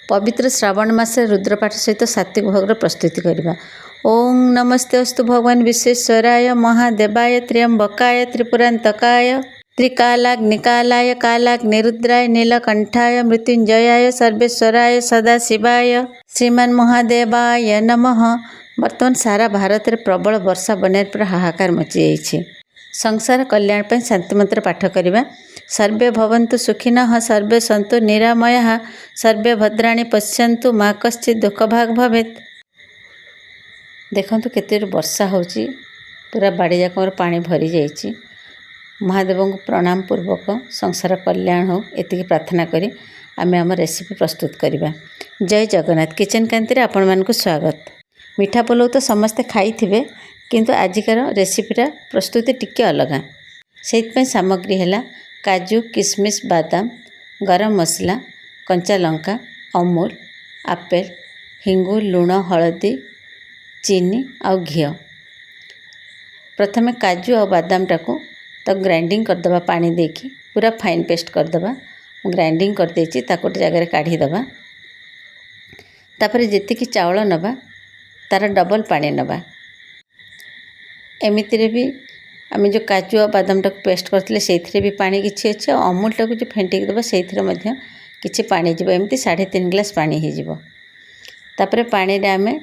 पवित्र श्रावण मासे रुद्रपाठ सहित सात्विक भोगर प्रस्तुति करवा। ओं नमस्ते अस्तु भगवान विश्वेश्वराय महादेवाय त्र्यंबकाय त्रिपुरांतकाय त्रिकालाग्निकालाय कालाग्निरुद्राय नीलकंठाय मृत्युंजयाय सर्वेश्वराय सदाशिवाय श्रीमान महादेवाय नमः। बर्तमान सारा भारत में प्रबल वर्षा बन्या पर हाहाकार मची जाइए। संसार कल्याण पर शांति मंत्र पाठ करवा। सर्वे भवन्तु सुखिनः सर्वे सन्तु निरामयाः सर्वे भद्राणि पश्यन्तु मा कश्चित् दुःखभाग् भवेत्। देखंतु केते वर्षा होची, पूरा बाड़ी जाक पानी भरी जाइए। महादेव को प्रणाम पूर्वक संसार कल्याण हो एतिकी प्रार्थना करी आमे आम रेसिपी प्रस्तुत करवा। जय जगन्नाथ। किचन कांति आपण मानकु स्वागत। मीठा पलौ तो समस्ते खाइथिबे, किंतु आजिकार रेसिपीटा प्रस्तुति टिके अलग। से सामग्री है काजू किशमिश बादाम गरम मसला कंचा लंका अमूल आपेल हिंगु लुण हलदी चीनी आ घी। प्रथमे काजू और बादाम टाको तो ग्राइंडिंग करदे पानी देकी पूरा फाइन पेस्ट करदे। ग्राइंडिंग कर देछि ताको जगह काढ़ीदे। तापर जेतिकी चावल नबा तार डबल पानी नबा। एमितिरे भी आम जो काजू और बादाम टाक पेस्ट करते से भी पानी किसी अच्छे अमूल टाक जो फेंटिक देवा से किसी पानी जीव एमती 3.5 ग्लास पानी हो। तापर पानी रे आमे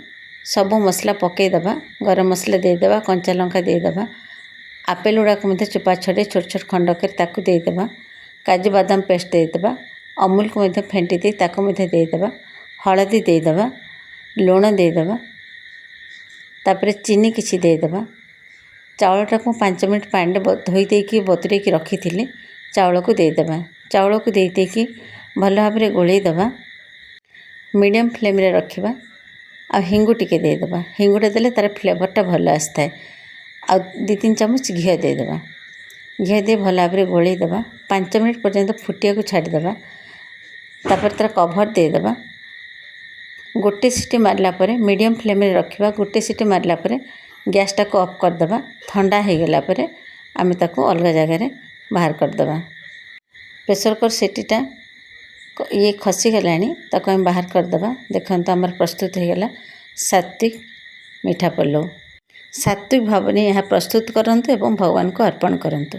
सब मसला पकईदे। गरम मसला देदेबा कंचा लंका देदेबा आपेल गुड़ाक चोपा छड़े छोट छोट खंड कर देदेबा। काजू बादाम पेस्ट देदेबा अमूल को फेंटी दे देदेबा हलदी देदेबा लुण देदेबा तापर चीनी किसी देदेबा। चावल टाक 5 मिनट पानी धोई देकी बतुरे रखी थी चावल को देदेबा। चावल को देकी भल भाव में गोलैदबा। मीडियम फ्लेम रे रखिबा। आ हिंगु टिके देदेबा। हिंगुटा देले तार फ्लेवरटा भल आसता है। आ 2-3 चामच घी देदेबा। घी दे भल भाव में गोलैदबा। 5 मिनट पर्यंत फुटिया को छाड़देबा। तापर तार कभर देदेबा। गोटे सीटी मारला परे मीडियम फ्लेम रे रखिबा। गोटे सीटी मारला परे गैस टाक ऑफ करदे। ठंडा हो गला परे आमे ताको अलग जगह बाहर करदे। प्रेशर कुकर सीटीटा ये खसी गलानी ताको हम बाहर करदे। देखंतु हमर प्रस्तुत हो गला सात्विक मीठा पलौ। सात्विक भाव में यह प्रस्तुत करंतु एवं भगवान को अर्पण करंतु।